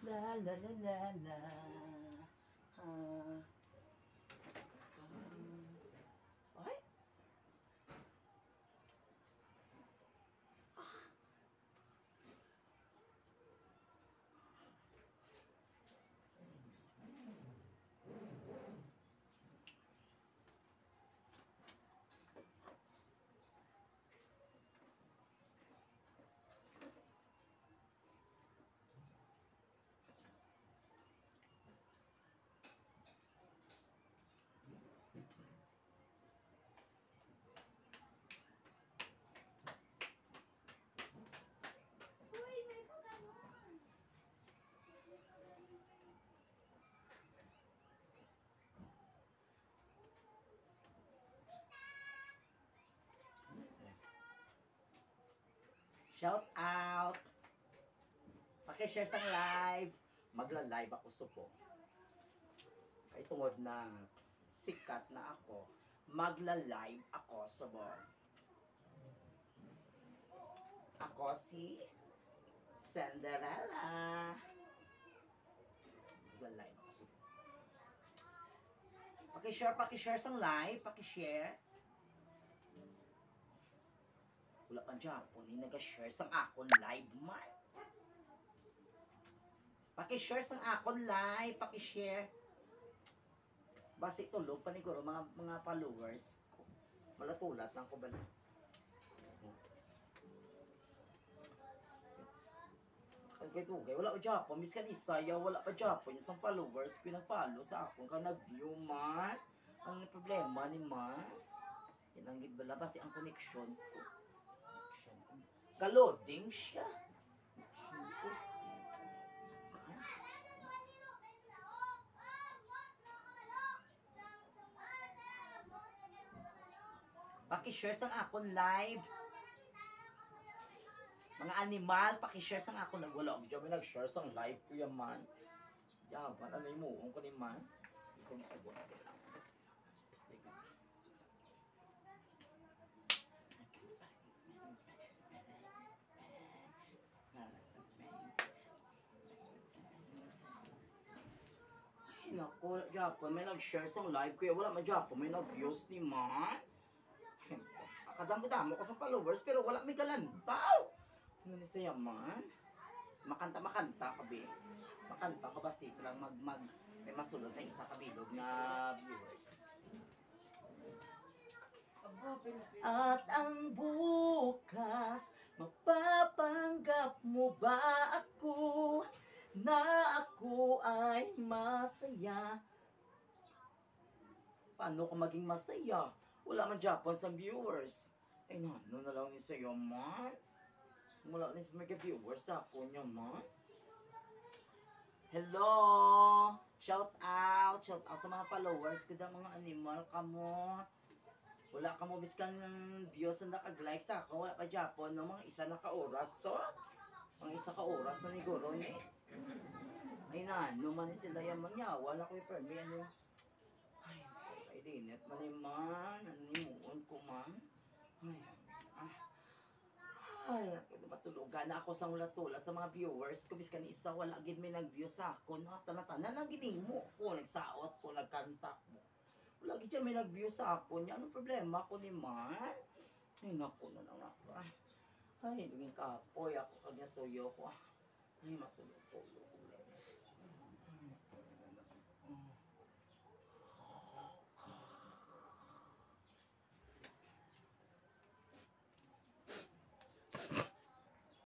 La la la la la. Ah. Ay? Shout out! Pakishare sa live. Magla-live ako supo. Ay tungod na sikat na ako. Magla-live ako supo. Ako si Cinderella. Magla-live ako supo. Pakishare sa live. Pakishare. Wala pa dyan po ni nag-share sang akon live man. Pakishare sang akon live, pakishare. Basi tulog pa ni Guro mga followers ko. Malatulat lang ko bala. Kaya wala pa dyan po. Miss Kanisaya, wala pa dyan po. Yung followers pinag-follow sa akon ka nag-view man. Ang problema ni man. Inanggit bala basi ang connection ko. Kaloding siya. Pakishare sang akon live. Mga animal, pakishare sang akon wala ako dyan. May nag-share sang live ko yaman. Yaman, ano yung muong ko ni man. Gusto ko natin lang. Naku, Japon, may nag-share sa live kuya. Wala man Japon, may nag-views ni man. Kadamo-damo ko sa followers, pero wala may galantaw. Ano ni siya man? Makanta ka be. Makanta ka ba si lang may masulod na isa kabilog na viewers. At ang bukas, mapapanggap mo ba ako? Na ako ay masaya. Paano ko maging masaya? Wala man Japon sa viewers. Ay no na lang ni sa'yo man. Wala ni may viewers sa ako niya man. Hello! Shout out sa mga followers ko mga animal kamo. Wala ka mo biskan views na nakag-like sa ako. Wala pa Japon no mga isa na ka-oras. So, mga isa ka-oras na ni Guro ni. Ay na, naman sila yung mangyawa na ko yung permi, ano. Ay, kay dinit man yung man, ano yung ko man. Ay, matulugan na ako sa ulat-ulat sa mga viewers ko, biskan isa, wala gid may nag-view sa ako, no, tanatan na ginimo ko, nagsaot ko, nagkantak mo. Wala gid may nag-view sa ako niya, anong problema ko ni man? Ay, naku na lang ako. Ay, luging kapoy ako, kanya tuyo ko. Ay, matulog-tulog.